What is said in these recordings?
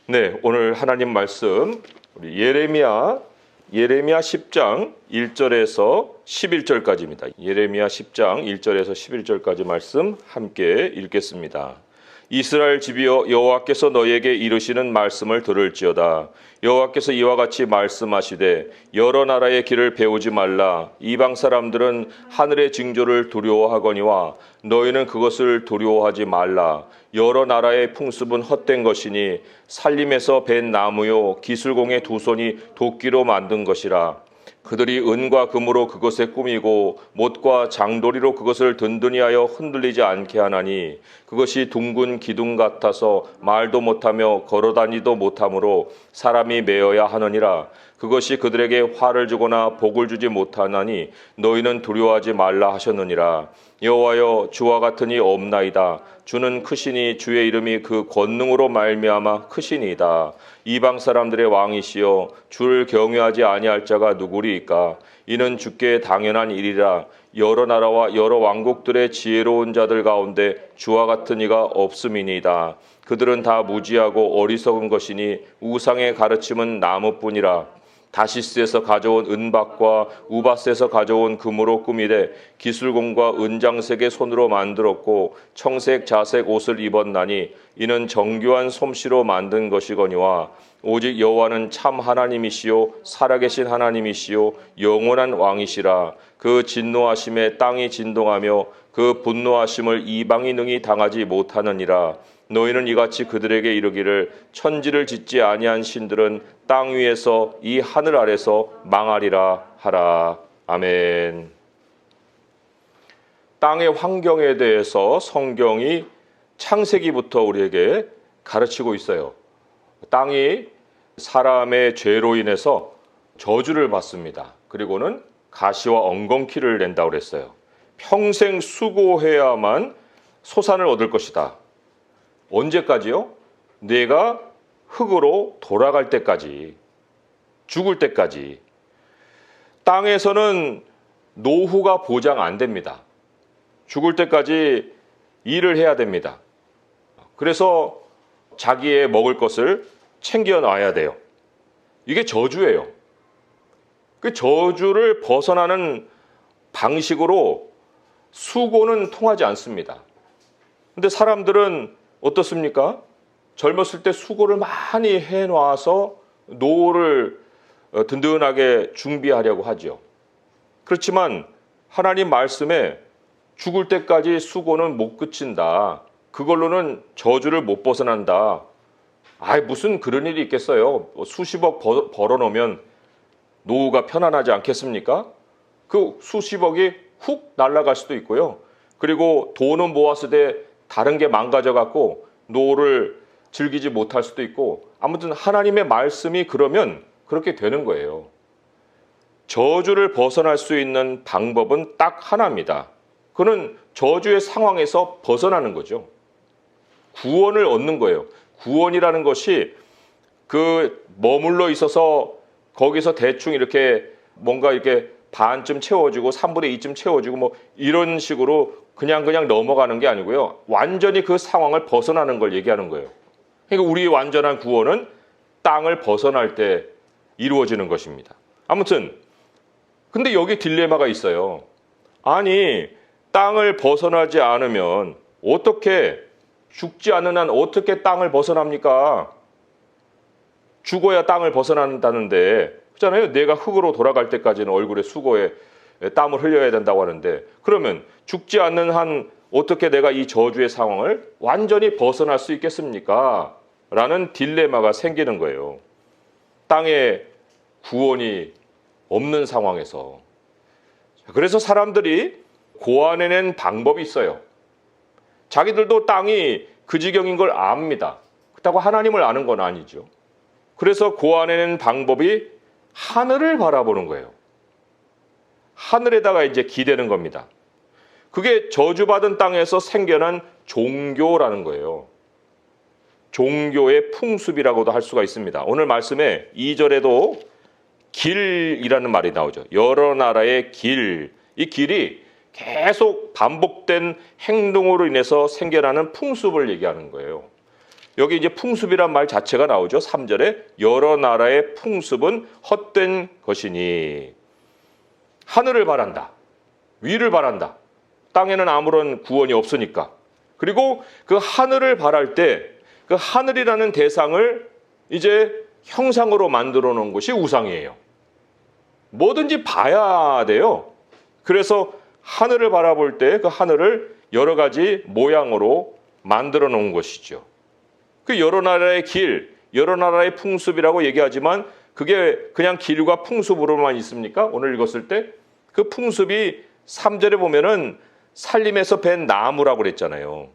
네, 오늘 하나님 말씀 우리 예레미야 10장 1절에서 11절까지입니다. 예레미야 10장 1절에서 11절까지 말씀 함께 읽겠습니다. 이스라엘 집이여, 여호와께서 너희에게 이르시는 말씀을 들을지어다. 여호와께서 이와 같이 말씀하시되 여러 나라의 길을 배우지 말라. 이방 사람들은 하늘의 징조를 두려워하거니와 너희는 그것을 두려워하지 말라. 여러 나라의 풍습은 헛된 것이니 살림에서 벤 나무요 기술공의 두 손이 도끼로 만든 것이라. 그들이 은과 금으로 그것에 꾸미고 못과 장도리로 그것을 든든히 하여 흔들리지 않게 하나니 그것이 둥근 기둥 같아서 말도 못하며 걸어다니도 못하므로 사람이 메어야 하느니라. 그것이 그들에게 화를 주거나 복을 주지 못하나니 너희는 두려워하지 말라 하셨느니라. 여호와여, 주와 같은 이 없나이다. 주는 크시니 주의 이름이 그 권능으로 말미암아 크시니이다. 이방 사람들의 왕이시여, 주를 경외하지 아니할 자가 누구리이까? 이는 주께 당연한 일이라. 여러 나라와 여러 왕국들의 지혜로운 자들 가운데 주와 같은 이가 없음이니이다. 그들은 다 무지하고 어리석은 것이니 우상의 가르침은 나무뿐이라. 다시스에서 가져온 은박과 우바스에서 가져온 금으로 꾸미되 기술공과 은장색의 손으로 만들었고 청색 자색 옷을 입었나니 이는 정교한 솜씨로 만든 것이거니와 오직 여호와는 참 하나님이시요 살아계신 하나님이시요 영원한 왕이시라. 그 진노하심에 땅이 진동하며 그 분노하심을 이방이 능히 당하지 못하느니라. 너희는 이같이 그들에게 이르기를 천지를 짓지 아니한 신들은 땅 위에서 이 하늘 아래서 망하리라 하라. 아멘. 땅의 환경에 대해서 성경이 창세기부터 우리에게 가르치고 있어요. 땅이 사람의 죄로 인해서 저주를 받습니다. 그리고는 가시와 엉겅퀴를 낸다고 그랬어요. 평생 수고해야만 소산을 얻을 것이다. 언제까지요? 내가 흙으로 돌아갈 때까지, 죽을 때까지. 땅에서는 노후가 보장 안 됩니다. 죽을 때까지 일을 해야 됩니다. 그래서 자기의 먹을 것을 챙겨놔야 돼요. 이게 저주예요. 그 저주를 벗어나는 방식으로 수고는 통하지 않습니다. 근데 사람들은 어떻습니까? 젊었을 때 수고를 많이 해놔서 노후를 든든하게 준비하려고 하죠. 그렇지만 하나님 말씀에 죽을 때까지 수고는 못 그친다. 그걸로는 저주를 못 벗어난다. 무슨 그런 일이 있겠어요. 수십억 벌어놓으면 노후가 편안하지 않겠습니까? 그 수십억이 훅 날아갈 수도 있고요. 그리고 돈은 모았을 때 다른 게 망가져갖고 노후를 즐기지 못할 수도 있고, 아무튼 하나님의 말씀이 그러면 그렇게 되는 거예요. 저주를 벗어날 수 있는 방법은 딱 하나입니다. 그는 저주의 상황에서 벗어나는 거죠. 구원을 얻는 거예요. 구원이라는 것이 그 머물러 있어서 거기서 대충 이렇게 뭔가 이렇게 반쯤 채워지고 3분의 2쯤 채워지고 뭐 이런 식으로 그냥 넘어가는 게 아니고요. 완전히 그 상황을 벗어나는 걸 얘기하는 거예요. 그러니까 우리의 완전한 구원은 땅을 벗어날 때 이루어지는 것입니다. 아무튼 근데 여기 딜레마가 있어요. 아니, 땅을 벗어나지 않으면 어떻게, 죽지 않는 한 어떻게 땅을 벗어납니까? 죽어야 땅을 벗어난다는데, 그렇잖아요. 내가 흙으로 돌아갈 때까지는 얼굴에 수고에 땀을 흘려야 된다고 하는데, 그러면 죽지 않는 한 어떻게 내가 이 저주의 상황을 완전히 벗어날 수 있겠습니까? 라는 딜레마가 생기는 거예요. 땅에 구원이 없는 상황에서. 그래서 사람들이 고안해낸 방법이 있어요. 자기들도 땅이 그 지경인 걸 압니다. 그렇다고 하나님을 아는 건 아니죠. 그래서 고안해낸 방법이 하늘을 바라보는 거예요. 하늘에다가 이제 기대는 겁니다. 그게 저주받은 땅에서 생겨난 종교라는 거예요. 종교의 풍습이라고도 할 수가 있습니다. 오늘 말씀에 2절에도 길이라는 말이 나오죠. 여러 나라의 길. 이 길이 계속 반복된 행동으로 인해서 생겨나는 풍습을 얘기하는 거예요. 여기 이제 풍습이란 말 자체가 나오죠. 3절에 여러 나라의 풍습은 헛된 것이니 하늘을 바란다. 위를 바란다. 땅에는 아무런 구원이 없으니까. 그리고 그 하늘을 바랄 때 그 하늘이라는 대상을 이제 형상으로 만들어 놓은 것이 우상이에요. 뭐든지 봐야 돼요. 그래서 하늘을 바라볼 때 그 하늘을 여러 가지 모양으로 만들어 놓은 것이죠. 그 여러 나라의 길, 여러 나라의 풍습이라고 얘기하지만 그게 그냥 길과 풍습으로만 있습니까? 오늘 읽었을 때 그 풍습이 3절에 보면은 살림에서 벤 나무라고 그랬잖아요.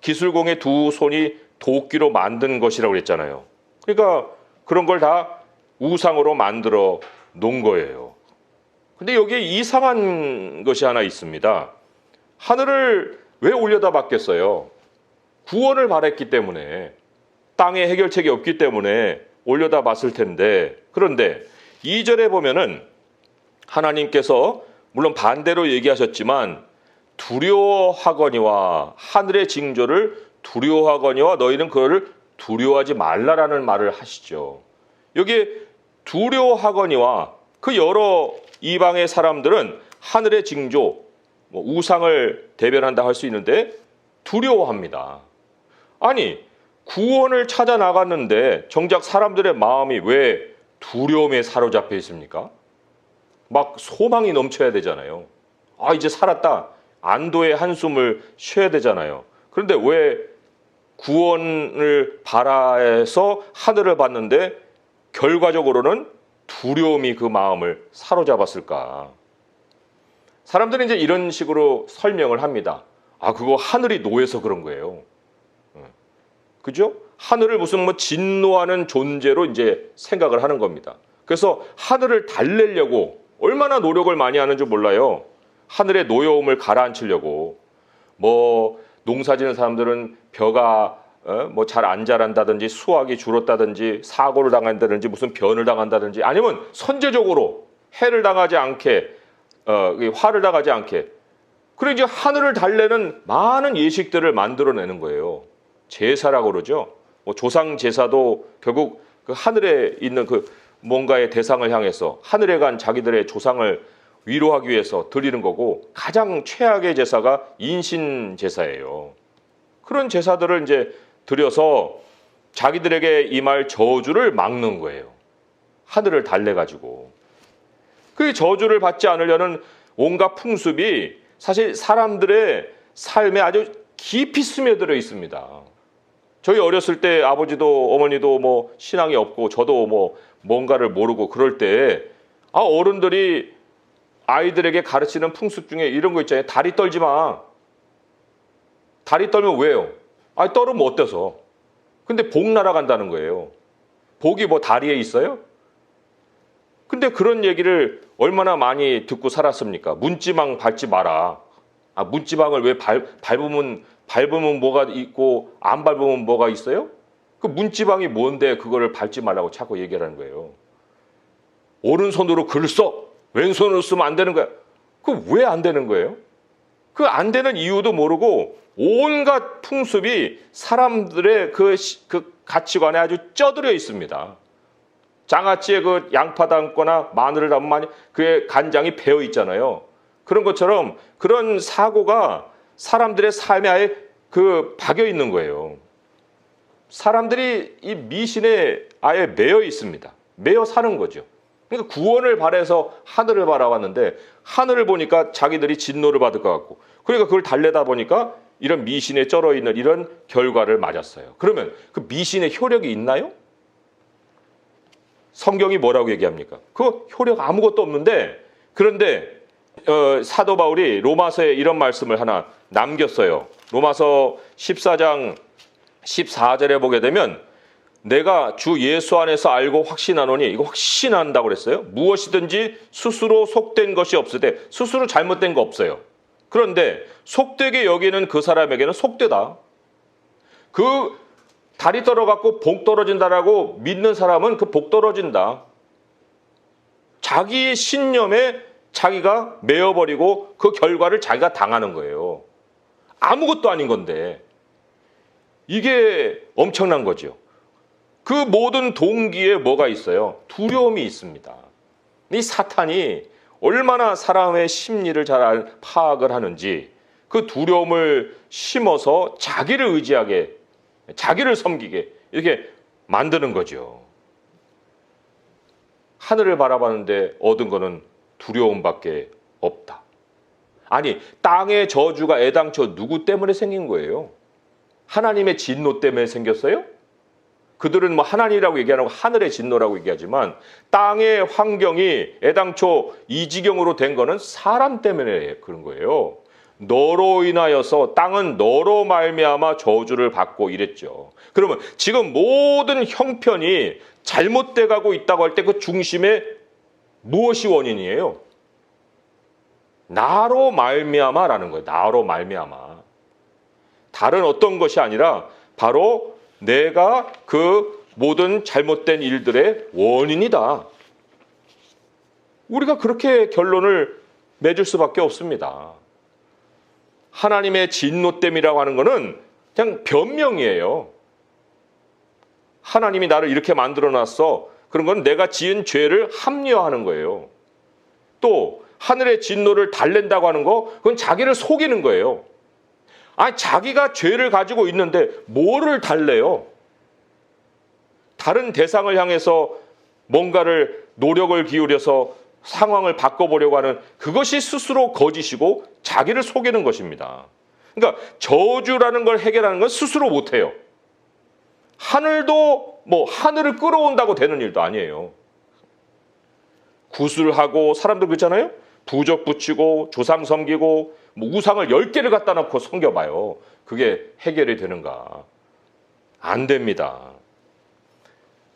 기술공의 두 손이 도끼로 만든 것이라고 그랬잖아요. 그러니까 그런 걸 다 우상으로 만들어 놓은 거예요. 근데 여기에 이상한 것이 하나 있습니다. 하늘을 왜 올려다 봤겠어요? 구원을 바랬기 때문에, 땅에 해결책이 없기 때문에 올려다 봤을 텐데, 그런데 2절에 보면은 하나님께서 물론 반대로 얘기하셨지만 두려워하거니와 하늘의 징조를 두려워하거니와 너희는 그거를 두려워하지 말라라는 말을 하시죠. 여기에 두려워하거니와 그 여러 이방의 사람들은 하늘의 징조, 우상을 대변한다 할 수 있는데 두려워합니다. 아니, 구원을 찾아 나갔는데 정작 사람들의 마음이 왜 두려움에 사로잡혀 있습니까? 막 소망이 넘쳐야 되잖아요. 아, 이제 살았다. 안도의 한숨을 쉬어야 되잖아요. 그런데 왜 구원을 바라해서 하늘을 봤는데 결과적으로는 두려움이 그 마음을 사로잡았을까? 사람들은 이제 이런 식으로 설명을 합니다. 아, 그거 하늘이 노해서 그런 거예요. 그죠? 하늘을 무슨 진노하는 존재로 이제 생각을 하는 겁니다. 그래서 하늘을 달래려고 얼마나 노력을 많이 하는 줄 몰라요. 하늘의 노여움을 가라앉히려고. 농사 짓는 사람들은 벼가 잘 안 자란다든지 수확이 줄었다든지 사고를 당한다든지 무슨 변을 당한다든지 아니면 선제적으로 해를 당하지 않게 화를 당하지 않게 그리고 이제 하늘을 달래는 많은 예식들을 만들어내는 거예요. 제사라고 그러죠. 조상 제사도 결국 그 하늘에 있는 그 뭔가의 대상을 향해서 하늘에 간 자기들의 조상을 위로하기 위해서 드리는 거고 가장 최악의 제사가 인신 제사예요. 그런 제사들을 이제 드려서 자기들에게 임할 저주를 막는 거예요. 하늘을 달래가지고. 그 저주를 받지 않으려는 온갖 풍습이 사실 사람들의 삶에 아주 깊이 스며들어 있습니다. 저희 어렸을 때 아버지도 어머니도 신앙이 없고 저도 뭔가를 모르고 그럴 때 어른들이 아이들에게 가르치는 풍습 중에 이런 거 있잖아요. 다리 떨지 마. 다리 떨면 왜요? 떨으면 어때서? 근데 복 날아간다는 거예요. 복이 다리에 있어요? 근데 그런 얘기를 얼마나 많이 듣고 살았습니까? 문지방 밟지 마라. 문지방을 왜 밟으면 뭐가 있고 안 밟으면 뭐가 있어요? 그 문지방이 뭔데 그거를 밟지 말라고 자꾸 얘기하는 거예요. 오른손으로 글을 써. 왼손으로 쓰면 안 되는 거야. 그 왜 안 되는 거예요? 그 안 되는 이유도 모르고 온갖 풍습이 사람들의 그 가치관에 아주 쪄들어 있습니다. 장아찌에 그 양파 담거나 마늘을 담으면 그의 간장이 배어 있잖아요. 그런 것처럼 그런 사고가 사람들의 삶에 아예 박여 있는 거예요. 사람들이 이 미신에 아예 매여 있습니다. 매여 사는 거죠. 그러니까 구원을 바라서 하늘을 바라봤는데 하늘을 보니까 자기들이 진노를 받을 것 같고 그러니까 그걸 달래다 보니까 이런 미신에 쩔어 있는 이런 결과를 맞았어요. 그러면 그 미신의 효력이 있나요? 성경이 뭐라고 얘기합니까? 그 효력 아무것도 없는데 그런데 사도 바울이 로마서에 이런 말씀을 하나 남겼어요. 로마서 14장 14절에 보게 되면 내가 주 예수 안에서 알고 확신하노니 이거 확신한다고 그랬어요. 무엇이든지 스스로 속된 것이 없으되 스스로 잘못된 거 없어요. 그런데 속되게 여기는 그 사람에게는 속되다. 그 다리 떨어갖고 복 떨어진다라고 믿는 사람은 그 복 떨어진다. 자기의 신념에 자기가 매여버리고 그 결과를 자기가 당하는 거예요. 아무것도 아닌 건데. 이게 엄청난 거죠. 그 모든 동기에 뭐가 있어요? 두려움이 있습니다. 이 사탄이 얼마나 사람의 심리를 잘 파악을 하는지 그 두려움을 심어서 자기를 의지하게, 자기를 섬기게 이렇게 만드는 거죠. 하늘을 바라봤는데 얻은 거는 두려움밖에 없다. 아니, 땅의 저주가 애당초 누구 때문에 생긴 거예요? 하나님의 진노 때문에 생겼어요? 그들은 뭐 하나님이라고 얘기하는 거 하늘의 진노라고 얘기하지만 땅의 환경이 애당초 이 지경으로 된 거는 사람 때문에 그런 거예요. 너로 인하여서 땅은 너로 말미암아 저주를 받고 이랬죠. 그러면 지금 모든 형편이 잘못돼 가고 있다고 할 때 그 중심에 무엇이 원인이에요? 나로 말미암아라는 거예요. 나로 말미암아. 다른 어떤 것이 아니라 바로 내가 그 모든 잘못된 일들의 원인이다. 우리가 그렇게 결론을 맺을 수밖에 없습니다. 하나님의 진노 때문이라고 하는 것은 그냥 변명이에요. 하나님이 나를 이렇게 만들어놨어. 그런 건 내가 지은 죄를 합리화하는 거예요. 또 하늘의 진노를 달랜다고 하는 거, 그건 자기를 속이는 거예요. 아니, 자기가 죄를 가지고 있는데 뭐를 달래요? 다른 대상을 향해서 뭔가를 노력을 기울여서 상황을 바꿔보려고 하는 그것이 스스로 거짓이고 자기를 속이는 것입니다. 그러니까 저주라는 걸 해결하는 건 스스로 못해요. 하늘도 뭐 하늘을 끌어온다고 되는 일도 아니에요. 구슬하고 사람들 그렇잖아요. 부적 붙이고 조상 섬기고 뭐 우상을 10개를 갖다 놓고 섬겨봐요. 그게 해결이 되는가? 안 됩니다.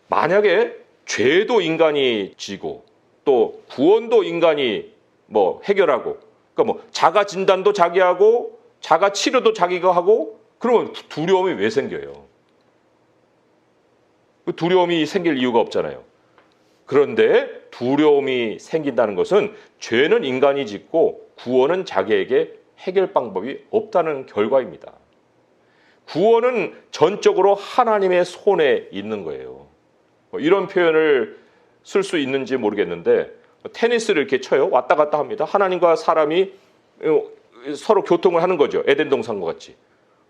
만약에 죄도 인간이 지고 또 구원도 인간이 뭐 해결하고, 그러니까 뭐 자가 진단도 자기 하고 자가 치료도 자기가 하고, 그러면 두려움이 왜 생겨요? 그 두려움이 생길 이유가 없잖아요. 그런데 두려움이 생긴다는 것은 죄는 인간이 짓고 구원은 자기에게 해결 방법이 없다는 결과입니다. 구원은 전적으로 하나님의 손에 있는 거예요. 이런 표현을 쓸 수 있는지 모르겠는데 테니스를 이렇게 쳐요. 왔다 갔다 합니다. 하나님과 사람이 서로 교통을 하는 거죠. 에덴 동산과 같이.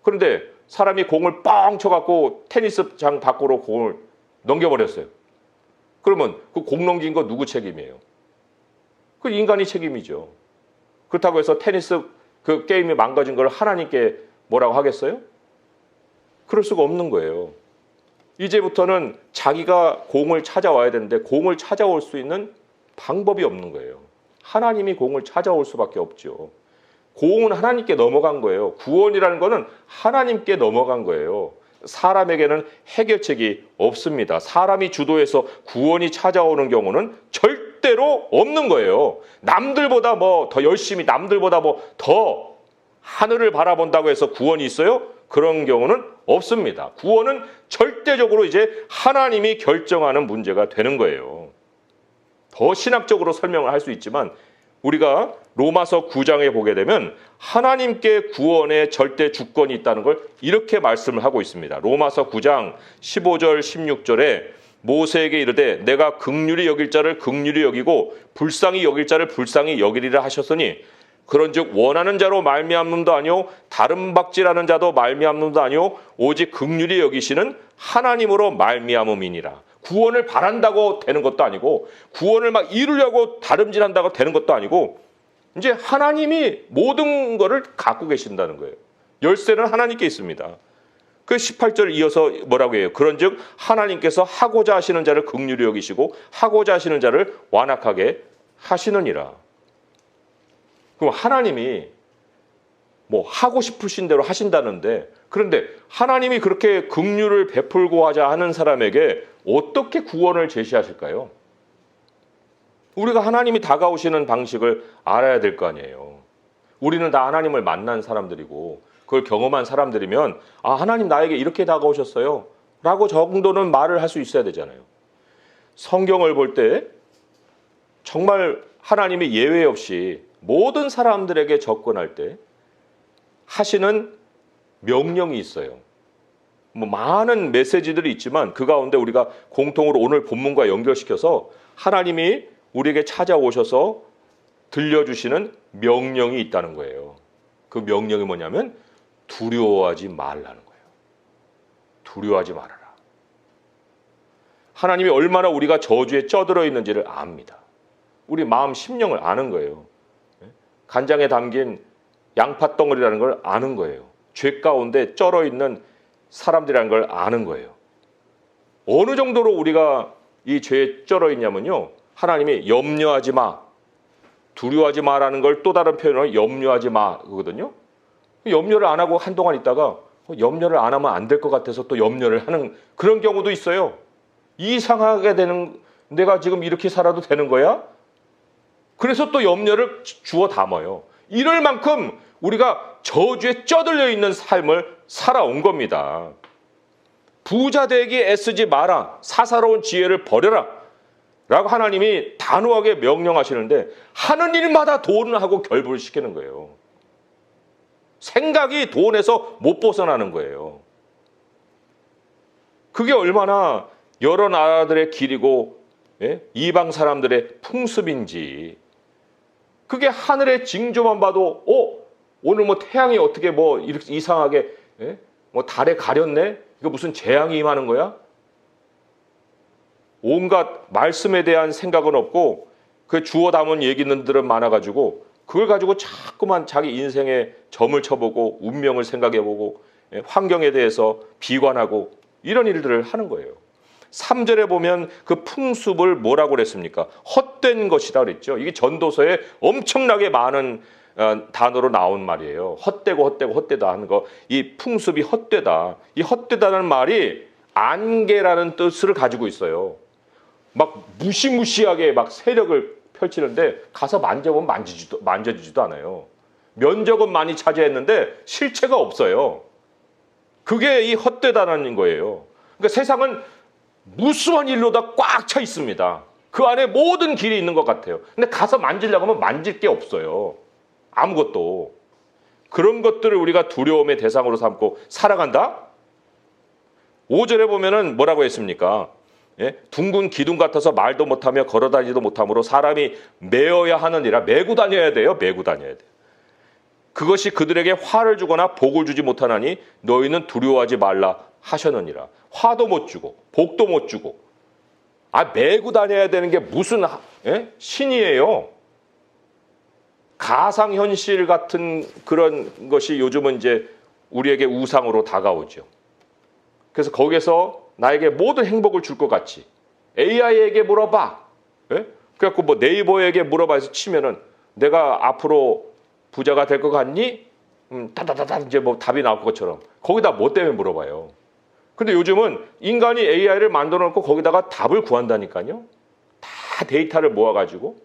그런데 사람이 공을 뻥 쳐갖고 테니스장 밖으로 공을 넘겨버렸어요. 그러면 그 공 넘긴 거 누구 책임이에요? 그 인간이 책임이죠. 그렇다고 해서 테니스 그 게임이 망가진 걸 하나님께 뭐라고 하겠어요? 그럴 수가 없는 거예요. 이제부터는 자기가 공을 찾아와야 되는데 공을 찾아올 수 있는 방법이 없는 거예요. 하나님이 공을 찾아올 수밖에 없죠. 공은 하나님께 넘어간 거예요. 구원이라는 거는 하나님께 넘어간 거예요. 사람에게는 해결책이 없습니다. 사람이 주도해서 구원이 찾아오는 경우는 절대로 없는 거예요. 남들보다 뭐 더 열심히, 남들보다 뭐 더 하늘을 바라본다고 해서 구원이 있어요? 그런 경우는 없습니다. 구원은 절대적으로 이제 하나님이 결정하는 문제가 되는 거예요. 더 신학적으로 설명을 할 수 있지만 우리가 로마서 9장에 보게 되면 하나님께 구원의 절대 주권이 있다는 걸 이렇게 말씀을 하고 있습니다. 로마서 9장 15절 16절에 모세에게 이르되 내가 긍휼히 여길 자를 긍휼히 여기고 불쌍히 여길 자를 불쌍히 여기리라 하셨으니 그런즉 원하는 자로 말미암음도 아니요 다른 박질하는 자도 말미암음도 아니요 오직 긍휼히 여기시는 하나님으로 말미암음이니라. 구원을 바란다고 되는 것도 아니고 구원을 막 이루려고 다름질한다고 되는 것도 아니고 이제 하나님이 모든 거를 갖고 계신다는 거예요. 열쇠는 하나님께 있습니다. 그 18절 이어서 뭐라고 해요? 그런즉 하나님께서 하고자 하시는 자를 긍휼히 여기시고 하고자 하시는 자를 완악하게 하시느니라. 그럼 하나님이 뭐 하고 싶으신 대로 하신다는데, 그런데 하나님이 그렇게 긍휼을 베풀고 하자 하는 사람에게 어떻게 구원을 제시하실까요? 우리가 하나님이 다가오시는 방식을 알아야 될 거 아니에요. 우리는 다 하나님을 만난 사람들이고 그걸 경험한 사람들이면 아, 하나님 나에게 이렇게 다가오셨어요 라고 정도는 말을 할 수 있어야 되잖아요. 성경을 볼 때 정말 하나님이 예외 없이 모든 사람들에게 접근할 때 하시는 명령이 있어요. 뭐 많은 메시지들이 있지만 그 가운데 우리가 공통으로 오늘 본문과 연결시켜서 하나님이 우리에게 찾아오셔서 들려주시는 명령이 있다는 거예요. 그 명령이 뭐냐면 두려워하지 말라는 거예요. 두려워하지 말아라. 하나님이 얼마나 우리가 저주에 쪄들어 있는지를 압니다. 우리 마음 심령을 아는 거예요. 간장에 담긴 양파덩어리라는 걸 아는 거예요. 죄 가운데 쩔어 있는 사람들이라는 걸 아는 거예요. 어느 정도로 우리가 이 죄에 쩔어 있냐면요. 하나님이 염려하지 마, 두려워하지 마라는 걸 또 다른 표현으로 염려하지 마 그거든요. 염려를 안 하고 한동안 있다가 염려를 안 하면 안 될 것 같아서 또 염려를 하는 그런 경우도 있어요. 이상하게 되는, 내가 지금 이렇게 살아도 되는 거야? 그래서 또 염려를 주워 담아요. 이럴 만큼 우리가 저주에 쪄들려 있는 삶을 살아온 겁니다. 부자 되기 애쓰지 마라. 사사로운 지혜를 버려라. 라고 하나님이 단호하게 명령하시는데 하는 일마다 돈하고 결부를 시키는 거예요. 생각이 돈에서 못 벗어나는 거예요. 그게 얼마나 여러 나라들의 길이고 이방 사람들의 풍습인지, 그게 하늘의 징조만 봐도 오늘 뭐 태양이 어떻게 뭐 이렇게 이상하게 뭐 달에 가렸네? 이거 무슨 재앙이 임하는 거야? 온갖 말씀에 대한 생각은 없고 그 주워 담은 얘기들은 많아가지고 그걸 가지고 자꾸만 자기 인생에 점을 쳐보고 운명을 생각해보고 환경에 대해서 비관하고 이런 일들을 하는 거예요. 3절에 보면 그 풍습을 뭐라고 그랬습니까? 헛된 것이다 그랬죠. 이게 전도서에 엄청나게 많은 단어로 나온 말이에요. 헛되고 헛되고 헛되다 하는 거. 이 풍습이 헛되다. 이 헛되다는 말이 안개라는 뜻을 가지고 있어요. 막 무시무시하게 막 세력을 펼치는데 가서 만져보면 만져지지도 않아요. 면적은 많이 차지했는데 실체가 없어요. 그게 이 헛되다는 거예요. 그러니까 세상은 무수한 일로 다 꽉 차 있습니다. 그 안에 모든 길이 있는 것 같아요. 근데 가서 만지려고 하면 만질 게 없어요. 아무것도. 그런 것들을 우리가 두려움의 대상으로 삼고 살아간다? 5절에 보면은 뭐라고 했습니까? 둥근 기둥 같아서 말도 못하며 걸어다니지도 못하므로 사람이 메어야 하느니라. 메고 다녀야 돼요. 메고 다녀야 돼요. 그것이 그들에게 화를 주거나 복을 주지 못하나니 너희는 두려워하지 말라 하셨느니라. 화도 못 주고 복도 못 주고 메고 다녀야 되는 게 무슨 신이에요. 가상현실 같은 그런 것이 요즘은 이제 우리에게 우상으로 다가오죠. 그래서 거기에서 나에게 모든 행복을 줄 것 같이 AI에게 물어봐. 그래갖고 뭐 네이버에게 물어봐 해서 치면은 내가 앞으로 부자가 될 것 같니? 따다다다 이제 뭐 답이 나올 것처럼 거기다 뭐 때문에 물어봐요. 근데 요즘은 인간이 AI를 만들어 놓고 거기다가 답을 구한다니까요. 다 데이터를 모아가지고.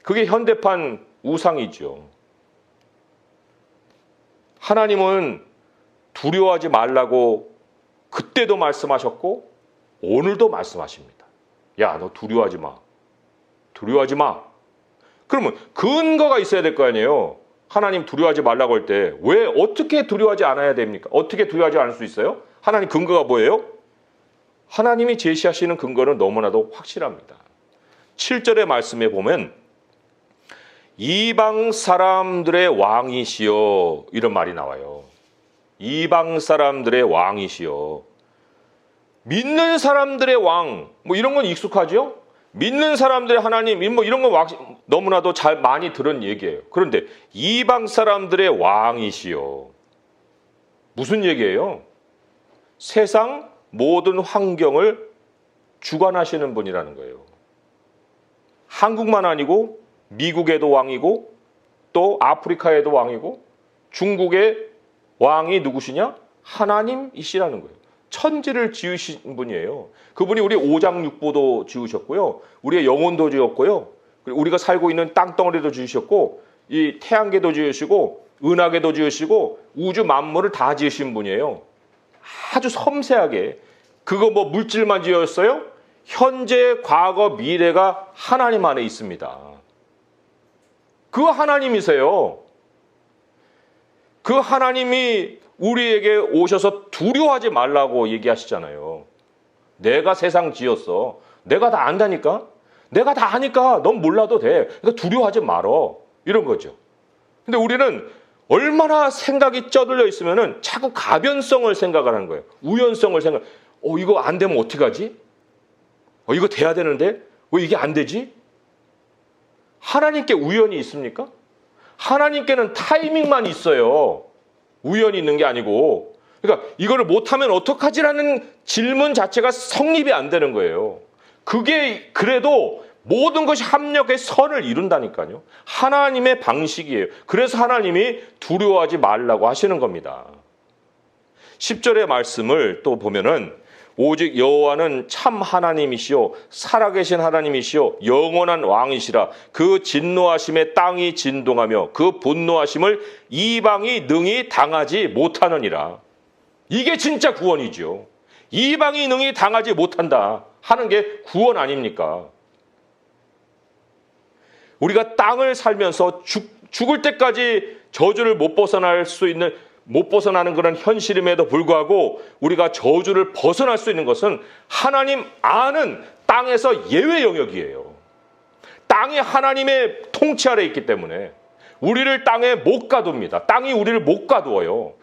그게 현대판 우상이죠. 하나님은 두려워하지 말라고 그때도 말씀하셨고 오늘도 말씀하십니다. 야, 너 두려워하지 마. 두려워하지 마. 그러면 근거가 있어야 될 거 아니에요. 하나님 두려워하지 말라고 할 때 왜 어떻게 두려워하지 않아야 됩니까? 어떻게 두려워하지 않을 수 있어요? 하나님 근거가 뭐예요? 하나님이 제시하시는 근거는 너무나도 확실합니다. 7절의 말씀에 보면 이방 사람들의 왕이시여 이런 말이 나와요. 이방 사람들의 왕이시여. 믿는 사람들의 왕, 뭐 이런 건 익숙하죠? 믿는 사람들의 하나님, 뭐 이런 건 너무나도 잘 많이 들은 얘기예요. 그런데 이방 사람들의 왕이시여. 무슨 얘기예요? 세상 모든 환경을 주관하시는 분이라는 거예요. 한국만 아니고 미국에도 왕이고 또 아프리카에도 왕이고 중국의 왕이 누구시냐? 하나님이시라는 거예요. 천지를 지으신 분이에요. 그분이 우리 오장육부도 지으셨고요. 우리의 영혼도 지었고요. 우리가 살고 있는 땅덩어리도 지으셨고 이 태양계도 지으시고 은하계도 지으시고 우주 만물을 다 지으신 분이에요. 아주 섬세하게. 그거 뭐 물질만 지었어요? 현재, 과거, 미래가 하나님 안에 있습니다. 그 하나님이세요. 그 하나님이 우리에게 오셔서 두려워하지 말라고 얘기하시잖아요. 내가 세상 지었어. 내가 다 안다니까? 내가 다 아니까 넌 몰라도 돼. 그러니까 두려워하지 말어. 이런 거죠. 근데 우리는 얼마나 생각이 쩌들려 있으면은 자꾸 가변성을 생각을 하는 거예요. 우연성을 생각. 이거 안 되면 어떡하지? 이거 돼야 되는데 왜 이게 안 되지? 하나님께 우연이 있습니까? 하나님께는 타이밍만 있어요. 우연이 있는 게 아니고. 그러니까 이거를 못하면 어떡하지라는 질문 자체가 성립이 안 되는 거예요. 그게 그래도 모든 것이 합력의 선을 이룬다니까요. 하나님의 방식이에요. 그래서 하나님이 두려워하지 말라고 하시는 겁니다. 10절의 말씀을 또 보면은 오직 여호와는 참 하나님이시요 살아계신 하나님이시요 영원한 왕이시라. 그 진노하심에 땅이 진동하며 그 분노하심을 이방이 능히 당하지 못하느니라. 이게 진짜 구원이죠. 이방이 능히 당하지 못한다 하는 게 구원 아닙니까? 우리가 땅을 살면서 죽을 때까지 저주를 못 벗어나는 그런 현실임에도 불구하고 우리가 저주를 벗어날 수 있는 것은 하나님 아는 땅에서 예외 영역이에요. 땅이 하나님의 통치 아래 있기 때문에 우리를 땅에 못 가둡니다. 땅이 우리를 못 가두어요.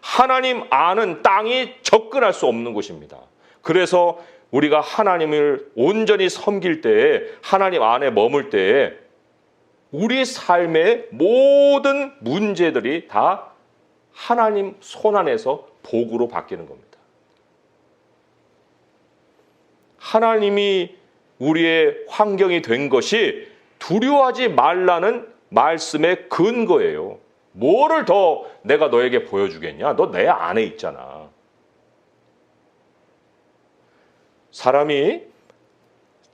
하나님 아는 땅이 접근할 수 없는 곳입니다. 그래서 우리가 하나님을 온전히 섬길 때에 하나님 안에 머물 때에 우리 삶의 모든 문제들이 다 하나님 손안에서 복으로 바뀌는 겁니다. 하나님이 우리의 환경이 된 것이 두려워하지 말라는 말씀의 근거예요. 뭐를 더 내가 너에게 보여주겠냐? 너 내 안에 있잖아. 사람이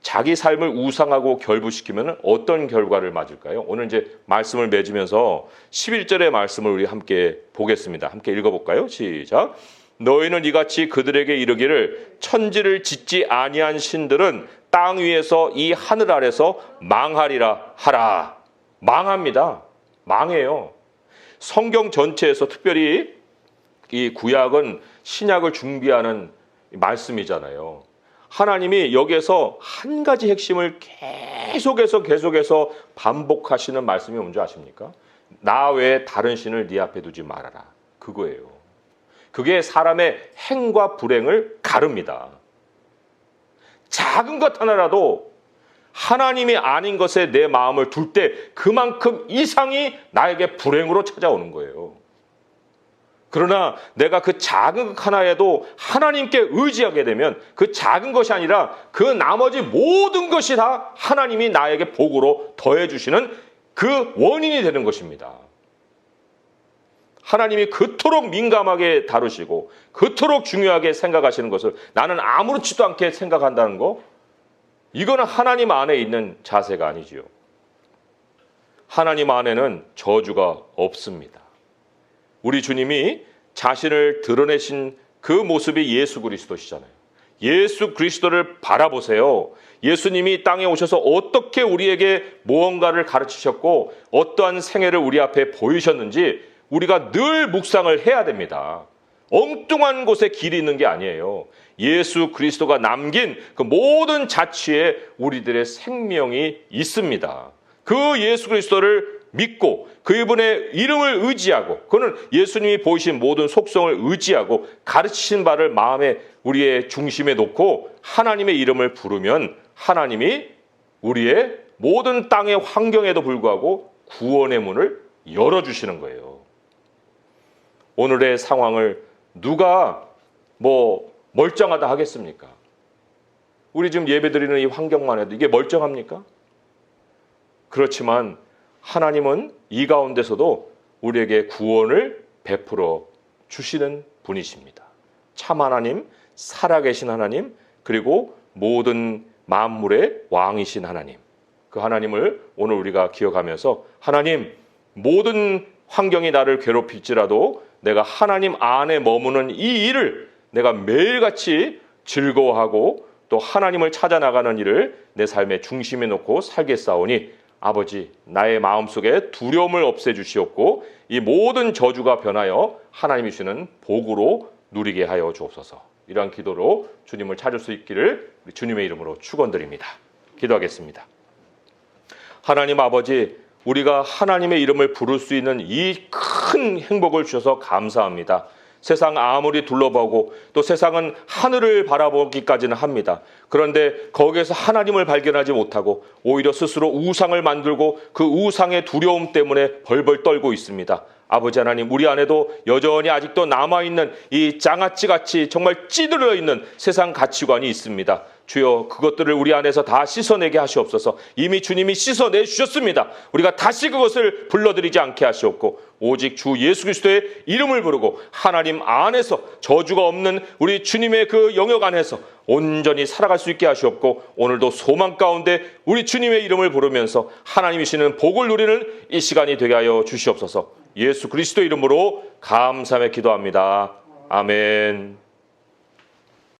자기 삶을 우상하고 결부시키면 어떤 결과를 맞을까요? 오늘 이제 말씀을 맺으면서 11절의 말씀을 우리 함께 보겠습니다. 함께 읽어볼까요? 시작. 너희는 이같이 그들에게 이르기를 천지를 짓지 아니한 신들은 땅 위에서 이 하늘 아래서 망하리라 하라. 망합니다. 망해요. 성경 전체에서 특별히 이 구약은 신약을 준비하는 말씀이잖아요. 하나님이 여기에서 한 가지 핵심을 계속해서 반복하시는 말씀이 뭔지 아십니까? 나 외에 다른 신을 네 앞에 두지 말아라. 그거예요. 그게 사람의 행과 불행을 가릅니다. 작은 것 하나라도 하나님이 아닌 것에 내 마음을 둘 때 그만큼 이상이 나에게 불행으로 찾아오는 거예요. 그러나 내가 그 작은 것 하나에도 하나님께 의지하게 되면 그 작은 것이 아니라 그 나머지 모든 것이 다 하나님이 나에게 복으로 더해주시는 그 원인이 되는 것입니다. 하나님이 그토록 민감하게 다루시고 그토록 중요하게 생각하시는 것을 나는 아무렇지도 않게 생각한다는 거, 이거는 하나님 안에 있는 자세가 아니지요. 하나님 안에는 저주가 없습니다. 우리 주님이 자신을 드러내신 그 모습이 예수 그리스도시잖아요. 예수 그리스도를 바라보세요. 예수님이 땅에 오셔서 어떻게 우리에게 무언가를 가르치셨고 어떠한 생애를 우리 앞에 보이셨는지 우리가 늘 묵상을 해야 됩니다. 엉뚱한 곳에 길이 있는 게 아니에요. 예수 그리스도가 남긴 그 모든 자취에 우리들의 생명이 있습니다. 그 예수 그리스도를 믿고 그분의 이름을 의지하고, 그는 예수님이 보이신 모든 속성을 의지하고 가르치신 바를 마음에 우리의 중심에 놓고 하나님의 이름을 부르면 하나님이 우리의 모든 땅의 환경에도 불구하고 구원의 문을 열어주시는 거예요. 오늘의 상황을 누가 멀쩡하다 하겠습니까? 우리 지금 예배드리는 이 환경만 해도 이게 멀쩡합니까? 그렇지만 하나님은 이 가운데서도 우리에게 구원을 베풀어 주시는 분이십니다. 참 하나님, 살아계신 하나님, 그리고 모든 만물의 왕이신 하나님. 그 하나님을 오늘 우리가 기억하면서 하나님, 모든 환경이 나를 괴롭힐지라도 내가 하나님 안에 머무는 이 일을 내가 매일같이 즐거워하고 또 하나님을 찾아 나가는 일을 내 삶의 중심에 놓고 살겠사오니 아버지, 나의 마음속에 두려움을 없애주시옵고 이 모든 저주가 변하여 하나님이 주시는 복으로 누리게 하여 주옵소서. 이러한 기도로 주님을 찾을 수 있기를 주님의 이름으로 축원드립니다. 기도하겠습니다. 하나님 아버지, 우리가 하나님의 이름을 부를 수 있는 이 큰 행복을 주셔서 감사합니다. 세상 아무리 둘러보고 또 세상은 하늘을 바라보기까지는 합니다. 그런데 거기에서 하나님을 발견하지 못하고 오히려 스스로 우상을 만들고 그 우상의 두려움 때문에 벌벌 떨고 있습니다. 아버지 하나님, 우리 안에도 여전히 아직도 남아있는 이 장아찌같이 정말 찌들어 있는 세상 가치관이 있습니다. 주여, 그것들을 우리 안에서 다 씻어내게 하시옵소서. 이미 주님이 씻어내 주셨습니다. 우리가 다시 그것을 불러들이지 않게 하시옵고 오직 주 예수 그리스도의 이름을 부르고 하나님 안에서 저주가 없는 우리 주님의 그 영역 안에서 온전히 살아갈 수 있게 하시옵고 오늘도 소망 가운데 우리 주님의 이름을 부르면서 하나님이시는 복을 누리는 이 시간이 되게 하여 주시옵소서. 예수 그리스도 이름으로 감사하며 기도합니다. 아멘.